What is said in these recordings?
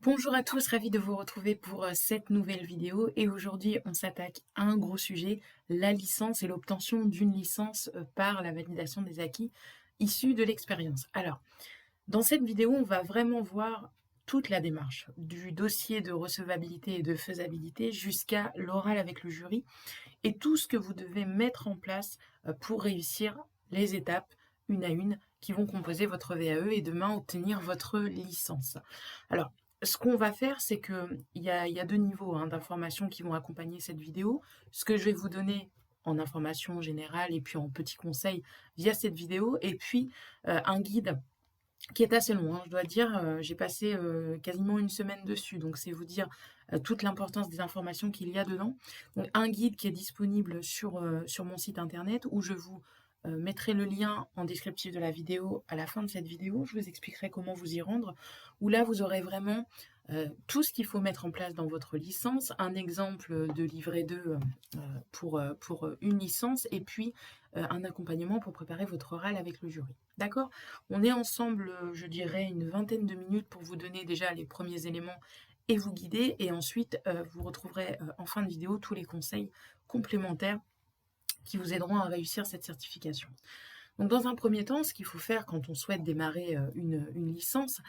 Bonjour à tous, ravi de vous retrouver pour cette nouvelle vidéo et aujourd'hui on s'attaque à un gros sujet, la licence et l'obtention d'une licence par la validation des acquis issus de l'expérience. Alors, dans cette vidéo, on va vraiment voir toute la démarche, du dossier de recevabilité et de faisabilité jusqu'à l'oral avec le jury et tout ce que vous devez mettre en place pour réussir les étapes une à une qui vont composer votre VAE et demain obtenir votre licence. Alors, ce qu'on va faire, c'est qu'il y a deux niveaux d'informations qui vont accompagner cette vidéo. Ce que je vais vous donner en information générale et puis en petits conseils via cette vidéo, et puis un guide qui est assez long, je dois dire. J'ai passé quasiment une semaine dessus, donc c'est vous dire toute l'importance des informations qu'il y a dedans. Donc un guide qui est disponible sur mon site internet où je vous mettrai le lien en descriptif de la vidéo à la fin de cette vidéo. Je vous expliquerai comment vous y rendre, où là vous aurez vraiment tout ce qu'il faut mettre en place dans votre licence, un exemple de livret 2 pour une licence, et puis un accompagnement pour préparer votre oral avec le jury. D'accord? On est ensemble, je dirais, une vingtaine de minutes pour vous donner déjà les premiers éléments et vous guider, et ensuite vous retrouverez en fin de vidéo tous les conseils complémentaires qui vous aideront à réussir cette certification. Donc dans un premier temps, ce qu'il faut faire quand on souhaite démarrer une licence,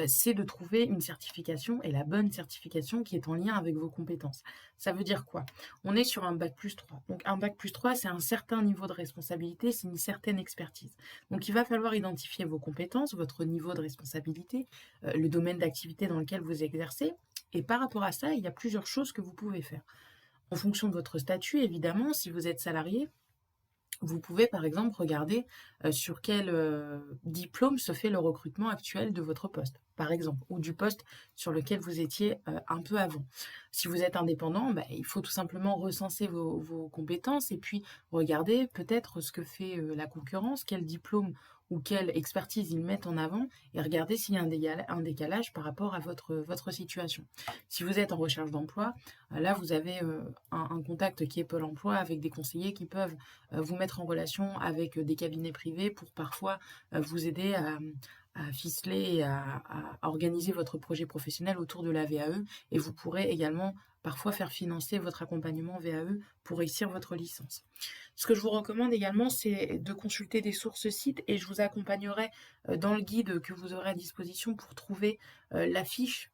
c'est de trouver une certification et la bonne certification qui est en lien avec vos compétences. Ça veut dire quoi? On est sur un bac+3. Donc un bac+3, c'est un certain niveau de responsabilité, c'est une certaine expertise. Donc il va falloir identifier vos compétences, votre niveau de responsabilité, le domaine d'activité dans lequel vous exercez. Et par rapport à ça, il y a plusieurs choses que vous pouvez faire. En fonction de votre statut, évidemment, si vous êtes salarié, vous pouvez par exemple regarder sur quel diplôme se fait le recrutement actuel de votre poste, par exemple, ou du poste sur lequel vous étiez un peu avant. Si vous êtes indépendant, il faut tout simplement recenser vos compétences et puis regarder peut-être ce que fait la concurrence, quel diplôme ou quelle expertise ils mettent en avant, et regarder s'il y a un décalage par rapport à votre situation. Si vous êtes en recherche d'emploi, là vous avez un contact qui est Pôle emploi avec des conseillers qui peuvent vous mettre en relation avec des cabinets privés pour parfois vous aider à ficeler et à organiser votre projet professionnel autour de la VAE, et vous pourrez également parfois faire financer votre accompagnement VAE pour réussir votre licence. Ce que je vous recommande également, c'est de consulter des sources sites, et je vous accompagnerai dans le guide que vous aurez à disposition pour trouver la fiche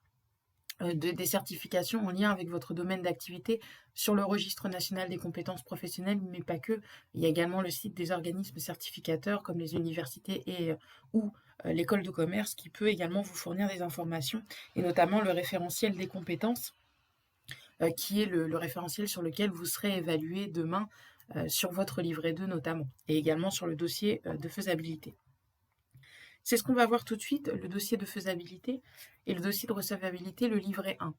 des certifications en lien avec votre domaine d'activité sur le registre national des compétences professionnelles, mais pas que. Il y a également le site des organismes certificateurs comme les universités ou l'école de commerce qui peut également vous fournir des informations, et notamment le référentiel des compétences qui est le référentiel sur lequel vous serez évalué demain sur votre livret 2 notamment, et également sur le dossier de faisabilité. C'est ce qu'on va voir tout de suite, le dossier de faisabilité et le dossier de recevabilité, le livret 1.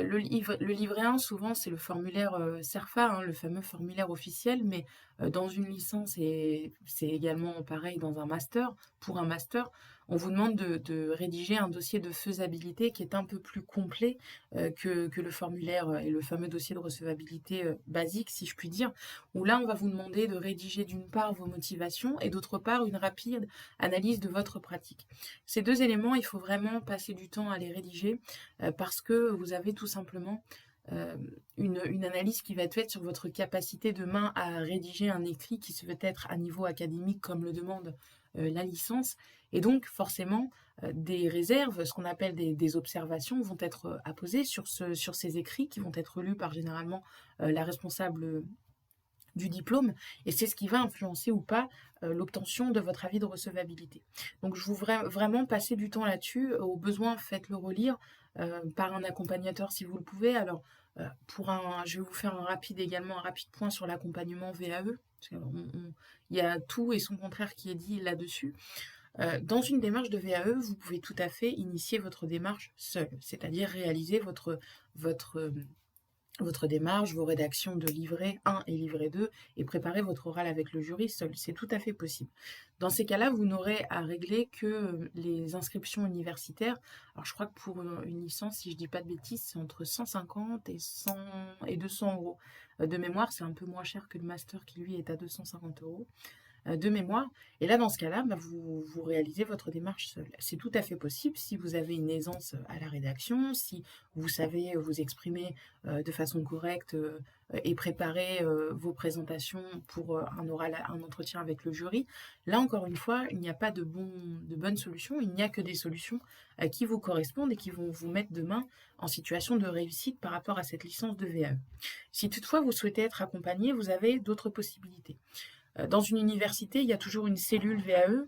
Le livret 1, souvent, c'est le formulaire CERFA, le fameux formulaire officiel, mais dans une licence, et c'est également pareil dans un master, pour un master, on vous demande de rédiger un dossier de faisabilité qui est un peu plus complet que le formulaire et le fameux dossier de recevabilité basique, si je puis dire, où là, on va vous demander de rédiger d'une part vos motivations et d'autre part une rapide analyse de votre pratique. Ces deux éléments, il faut vraiment passer du temps à les rédiger parce que vous avez tout simplement une analyse qui va être faite sur votre capacité demain à rédiger un écrit qui se veut être à niveau académique comme le demande la licence, et donc forcément des réserves, ce qu'on appelle des observations, vont être apposées sur ces écrits qui vont être lus par généralement la responsable du diplôme, et c'est ce qui va influencer ou pas l'obtention de votre avis de recevabilité. Donc je vous vraiment passer du temps là-dessus. Au besoin, faites-le relire par un accompagnateur si vous le pouvez. Alors je vais vous faire un rapide point sur l'accompagnement VAE. Il y a tout et son contraire qui est dit là-dessus. Dans une démarche de VAE, vous pouvez tout à fait initier votre démarche seul, c'est-à-dire réaliser votre démarche, vos rédactions de livret 1 et livret 2, et préparer votre oral avec le jury seul. C'est tout à fait possible. Dans ces cas-là, vous n'aurez à régler que les inscriptions universitaires. Alors, je crois que pour une licence, si je dis pas de bêtises, c'est entre 150 et 200 euros. De mémoire, c'est un peu moins cher que le master qui, lui, est à 250 euros. de mémoire. Et là, dans ce cas-là, vous réalisez votre démarche seul. C'est tout à fait possible si vous avez une aisance à la rédaction, si vous savez vous exprimer de façon correcte et préparer vos présentations pour un oral, un entretien avec le jury. Là, encore une fois, il n'y a pas de bonnes solutions, il n'y a que des solutions qui vous correspondent et qui vont vous mettre demain en situation de réussite par rapport à cette licence de VAE. Si toutefois vous souhaitez être accompagné, vous avez d'autres possibilités. Dans une université, il y a toujours une cellule VAE,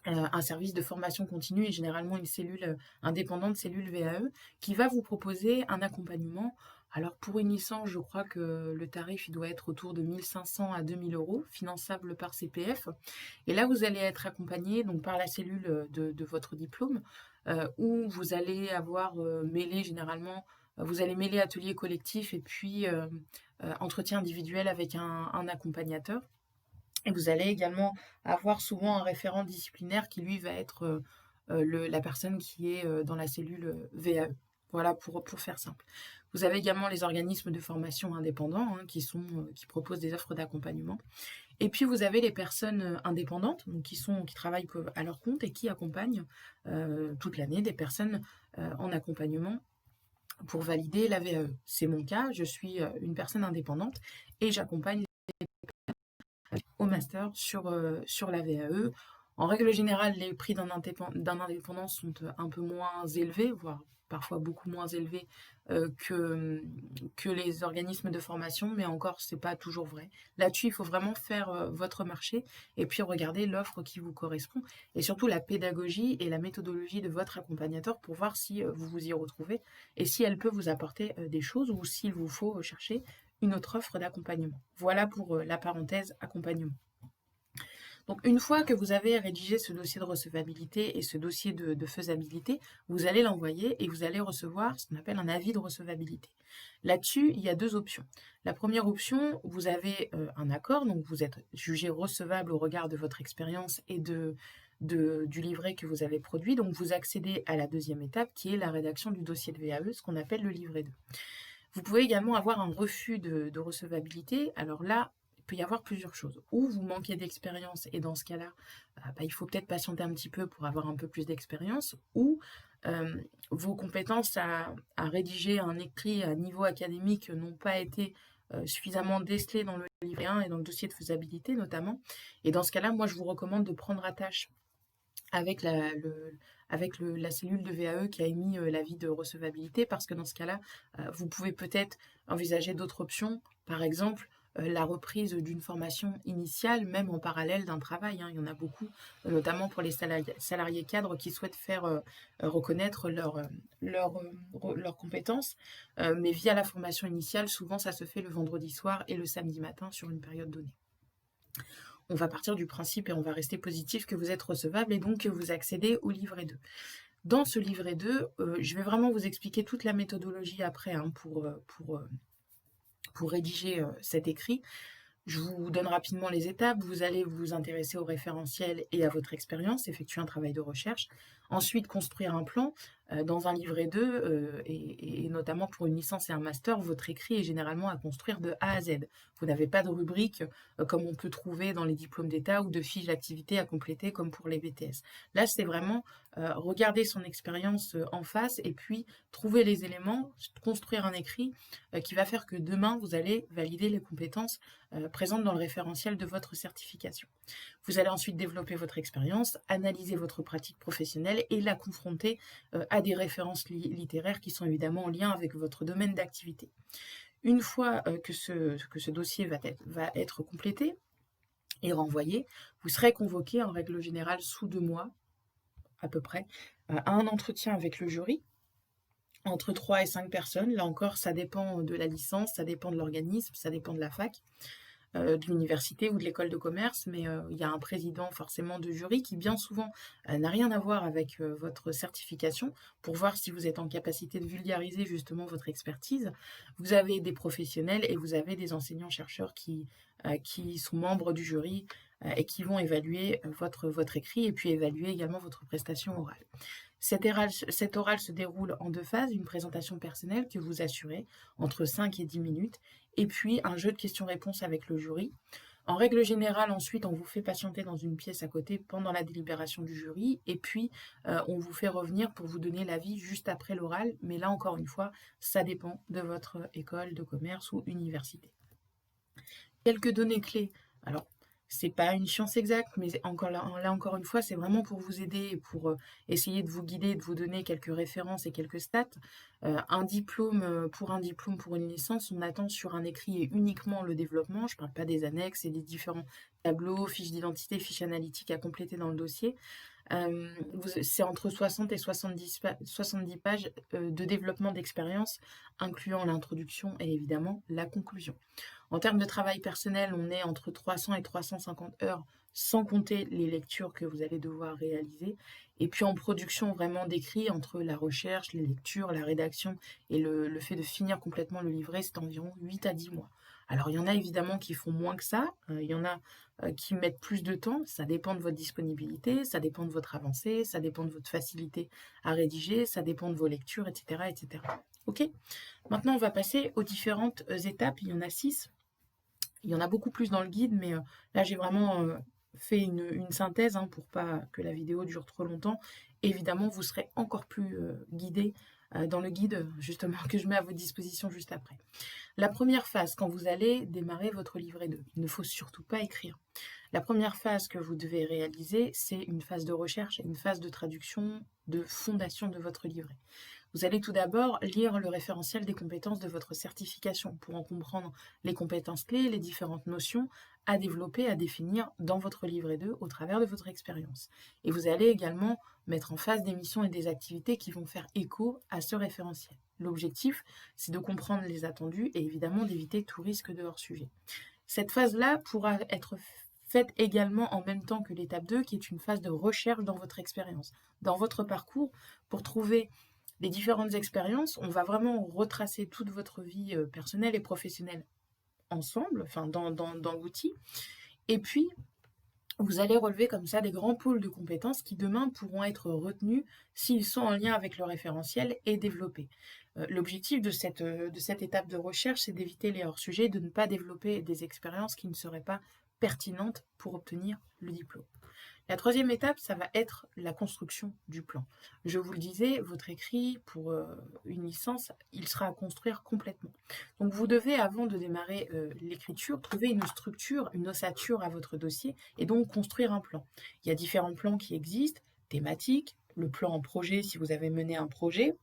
un service de formation continue et généralement une cellule indépendante, cellule VAE, qui va vous proposer un accompagnement. Alors pour une licence, je crois que le tarif il doit être autour de 1 500 à 2 000 euros, finançable par CPF. Et là, vous allez être accompagné donc, par la cellule de votre diplôme, où vous allez avoir mêlé généralement, vous allez mêler atelier collectif et puis entretien individuel avec un accompagnateur. Et vous allez également avoir souvent un référent disciplinaire qui, lui, va être la personne qui est dans la cellule VAE. Voilà, pour faire simple. Vous avez également les organismes de formation indépendants qui proposent des offres d'accompagnement. Et puis, vous avez les personnes indépendantes donc qui travaillent à leur compte et qui accompagnent toute l'année des personnes en accompagnement pour valider la VAE. C'est mon cas, je suis une personne indépendante et j'accompagne au master sur la VAE. En règle générale, les prix d'un indépendant sont un peu moins élevés, voire parfois beaucoup moins élevés que les organismes de formation, mais encore, c'est pas toujours vrai. Là-dessus, il faut vraiment faire votre marché et puis regarder l'offre qui vous correspond et surtout la pédagogie et la méthodologie de votre accompagnateur pour voir si vous vous y retrouvez et si elle peut vous apporter des choses ou s'il vous faut chercher une autre offre d'accompagnement. Voilà pour la parenthèse accompagnement. Donc une fois que vous avez rédigé ce dossier de recevabilité et ce dossier de faisabilité, vous allez l'envoyer et vous allez recevoir ce qu'on appelle un avis de recevabilité. Là-dessus, il y a deux options. La première option, vous avez un accord, donc vous êtes jugé recevable au regard de votre expérience et du livret que vous avez produit. Donc vous accédez à la deuxième étape qui est la rédaction du dossier de VAE, ce qu'on appelle le livret 2. Vous pouvez également avoir un refus de recevabilité. Alors là, il peut y avoir plusieurs choses. Ou vous manquez d'expérience et dans ce cas-là, il faut peut-être patienter un petit peu pour avoir un peu plus d'expérience. Ou vos compétences à rédiger un écrit à niveau académique n'ont pas été suffisamment décelées dans le livret 1 et dans le dossier de faisabilité notamment. Et dans ce cas-là, moi, je vous recommande de prendre attache avec la cellule de VAE qui a émis l'avis de recevabilité, parce que dans ce cas-là, vous pouvez peut-être envisager d'autres options, par exemple la reprise d'une formation initiale, même en parallèle d'un travail. Il y en a beaucoup, notamment pour les salariés cadres qui souhaitent faire reconnaître leurs compétences, mais via la formation initiale, souvent ça se fait le vendredi soir et le samedi matin sur une période donnée. On va partir du principe et on va rester positif que vous êtes recevable et donc que vous accédez au livret 2. Dans ce livret 2, je vais vraiment vous expliquer toute la méthodologie après pour rédiger cet écrit. Je vous donne rapidement les étapes. Vous allez vous intéresser au référentiel et à votre expérience, effectuer un travail de recherche. Ensuite, construire un plan. Dans un livret 2, et notamment pour une licence et un master, votre écrit est généralement à construire de A à Z. Vous n'avez pas de rubrique comme on peut trouver dans les diplômes d'État ou de fiches d'activité à compléter comme pour les BTS. Là, c'est vraiment regarder son expérience en face et puis trouver les éléments, construire un écrit qui va faire que demain, vous allez valider les compétences présentes dans le référentiel de votre certification. Vous allez ensuite développer votre expérience, analyser votre pratique professionnelle et la confronter à des références littéraires qui sont évidemment en lien avec votre domaine d'activité. Une fois que ce dossier va être complété et renvoyé, vous serez convoqué en règle générale sous 2 mois, à peu près, à un entretien avec le jury, entre 3 et 5 personnes. Là encore, ça dépend de la licence, ça dépend de l'organisme, ça dépend de la fac, de l'université ou de l'école de commerce, mais il y a un président forcément de jury qui bien souvent n'a rien à voir avec votre certification pour voir si vous êtes en capacité de vulgariser justement votre expertise. Vous avez des professionnels et vous avez des enseignants-chercheurs qui sont membres du jury et qui vont évaluer votre écrit et puis évaluer également votre prestation orale. Cet oral se déroule en 2 phases, une présentation personnelle que vous assurez entre 5 et 10 minutes, et puis un jeu de questions-réponses avec le jury. En règle générale, ensuite, on vous fait patienter dans une pièce à côté pendant la délibération du jury et puis on vous fait revenir pour vous donner l'avis juste après l'oral. Mais là, encore une fois, ça dépend de votre école de commerce ou université. Quelques données clés. Alors, c'est pas une science exacte, mais encore une fois, c'est vraiment pour vous aider et pour essayer de vous guider, de vous donner quelques références et quelques stats. Pour un diplôme, pour une licence, on attend sur un écrit et uniquement le développement. Je ne parle pas des annexes et des différents tableaux, fiches d'identité, fiches analytiques à compléter dans le dossier. C'est entre 60 et 70 pages de développement d'expérience, incluant l'introduction et évidemment la conclusion. En termes de travail personnel, on est entre 300 et 350 heures, sans compter les lectures que vous allez devoir réaliser. Et puis en production vraiment d'écrit, entre la recherche, les lectures, la rédaction et le fait de finir complètement le livret, c'est environ 8 à 10 mois. Alors il y en a évidemment qui font moins que ça, il y en a qui mettent plus de temps, ça dépend de votre disponibilité, ça dépend de votre avancée, ça dépend de votre facilité à rédiger, ça dépend de vos lectures, etc. etc. Ok. Maintenant on va passer aux différentes étapes, il y en a 6. Il y en a beaucoup plus dans le guide, mais là j'ai vraiment fait une synthèse pour pas que la vidéo dure trop longtemps. Évidemment, vous serez encore plus guidé dans le guide justement que je mets à votre disposition juste après. La première phase, quand vous allez démarrer votre livret 2, il ne faut surtout pas écrire. La première phase que vous devez réaliser, c'est une phase de recherche et une phase de traduction, de fondation de votre livret. Vous allez tout d'abord lire le référentiel des compétences de votre certification pour en comprendre les compétences clés, les différentes notions à développer, à définir dans votre livret 2 au travers de votre expérience. Et vous allez également mettre en face des missions et des activités qui vont faire écho à ce référentiel. L'objectif, c'est de comprendre les attendus et évidemment d'éviter tout risque de hors-sujet. Cette phase-là pourra être faite également en même temps que l'étape 2, qui est une phase de recherche dans votre expérience, dans votre parcours, pour trouver les différentes expériences. On va vraiment retracer toute votre vie personnelle et professionnelle ensemble, enfin dans l'outil. Et puis, vous allez relever comme ça des grands pôles de compétences qui demain pourront être retenus s'ils sont en lien avec le référentiel et développés. L'objectif de cette étape de recherche, c'est d'éviter les hors-sujets, de ne pas développer des expériences qui ne seraient pas pertinentes pour obtenir le diplôme. La troisième étape, ça va être la construction du plan. Je vous le disais, votre écrit pour une licence, il sera à construire complètement. Donc vous devez, avant de démarrer l'écriture, trouver une structure, une ossature à votre dossier et donc construire un plan. Il y a différents plans qui existent, thématiques, le plan en projet si vous avez mené un projet,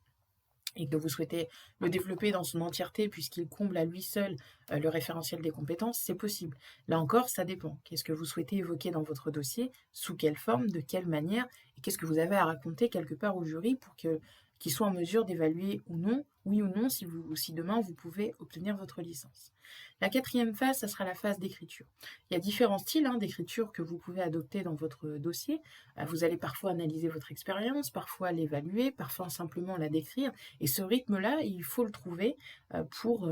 et que vous souhaitez le développer dans son entièreté puisqu'il comble à lui seul le référentiel des compétences, c'est possible. Là encore, ça dépend. Qu'est-ce que vous souhaitez évoquer dans votre dossier, sous quelle forme, de quelle manière, et qu'est-ce que vous avez à raconter quelque part au jury pour qu'il soit en mesure d'évaluer ou non, oui ou non, si demain vous pouvez obtenir votre licence. La quatrième phase, ça sera la phase d'écriture. Il y a différents styles d'écriture que vous pouvez adopter dans votre dossier. Vous allez parfois analyser votre expérience, parfois l'évaluer, parfois simplement la décrire. Et ce rythme-là, il faut le trouver pour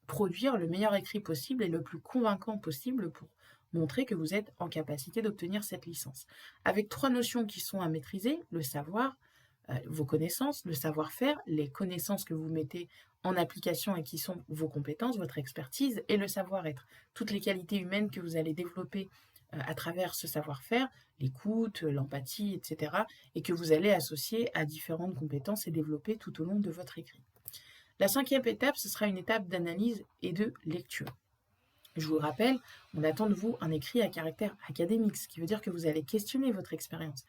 produire le meilleur écrit possible et le plus convaincant possible pour montrer que vous êtes en capacité d'obtenir cette licence. Avec 3 notions qui sont à maîtriser, le savoir, vos connaissances, le savoir-faire, les connaissances que vous mettez en application et qui sont vos compétences, votre expertise et le savoir-être. Toutes les qualités humaines que vous allez développer à travers ce savoir-faire, l'écoute, l'empathie, etc. et que vous allez associer à différentes compétences et développer tout au long de votre écrit. La 5e étape, ce sera une étape d'analyse et de lecture. Je vous rappelle, on attend de vous un écrit à caractère académique, ce qui veut dire que vous allez questionner votre expérience.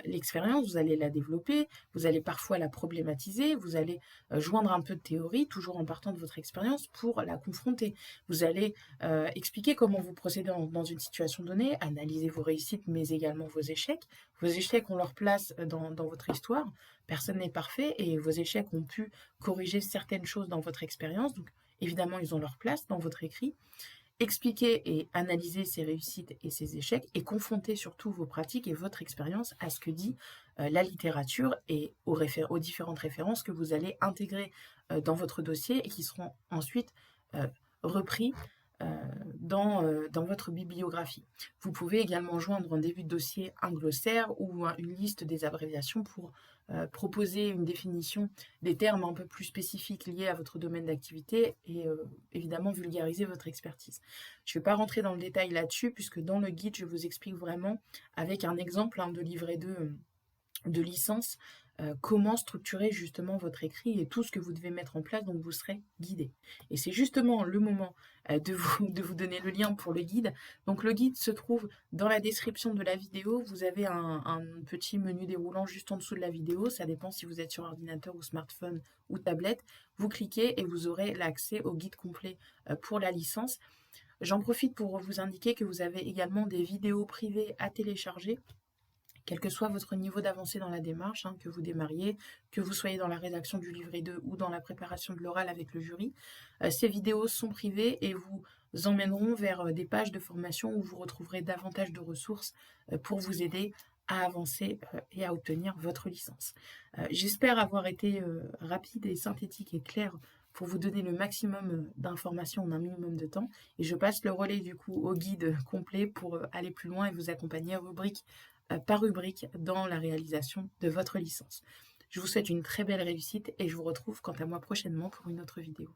L'expérience, vous allez la développer, vous allez parfois la problématiser, vous allez joindre un peu de théorie, toujours en partant de votre expérience, pour la confronter. Vous allez expliquer comment vous procédez dans une situation donnée, analyser vos réussites, mais également vos échecs. Vos échecs ont leur place dans votre histoire, personne n'est parfait, et vos échecs ont pu corriger certaines choses dans votre expérience, donc évidemment, ils ont leur place dans votre écrit. Expliquer et analyser ces réussites et ces échecs et confronter surtout vos pratiques et votre expérience à ce que dit la littérature et aux différentes références que vous allez intégrer dans votre dossier et qui seront ensuite repris dans votre bibliographie. Vous pouvez également joindre en début de dossier un glossaire ou une liste des abréviations pour proposer une définition des termes un peu plus spécifiques liés à votre domaine d'activité et évidemment vulgariser votre expertise. Je ne vais pas rentrer dans le détail là-dessus puisque dans le guide, je vous explique vraiment avec un exemple de livret 2 de licence, comment structurer justement votre écrit et tout ce que vous devez mettre en place, donc vous serez guidé. Et c'est justement le moment de vous donner le lien pour le guide. Donc le guide se trouve dans la description de la vidéo. Vous avez un petit menu déroulant juste en dessous de la vidéo. Ça dépend si vous êtes sur ordinateur ou smartphone ou tablette. Vous cliquez et vous aurez l'accès au guide complet pour la licence. J'en profite pour vous indiquer que vous avez également des vidéos privées à télécharger quel que soit votre niveau d'avancée dans la démarche, que vous démarriez, que vous soyez dans la rédaction du livret 2 ou dans la préparation de l'oral avec le jury. Ces vidéos sont privées et vous emmèneront vers des pages de formation où vous retrouverez davantage de ressources pour vous aider à avancer et à obtenir votre licence. J'espère avoir été rapide et synthétique et claire pour vous donner le maximum d'informations en un minimum de temps. Et je passe le relais du coup au guide complet pour aller plus loin et vous accompagner rubrique par rubrique dans la réalisation de votre licence. Je vous souhaite une très belle réussite et je vous retrouve quant à moi prochainement pour une autre vidéo.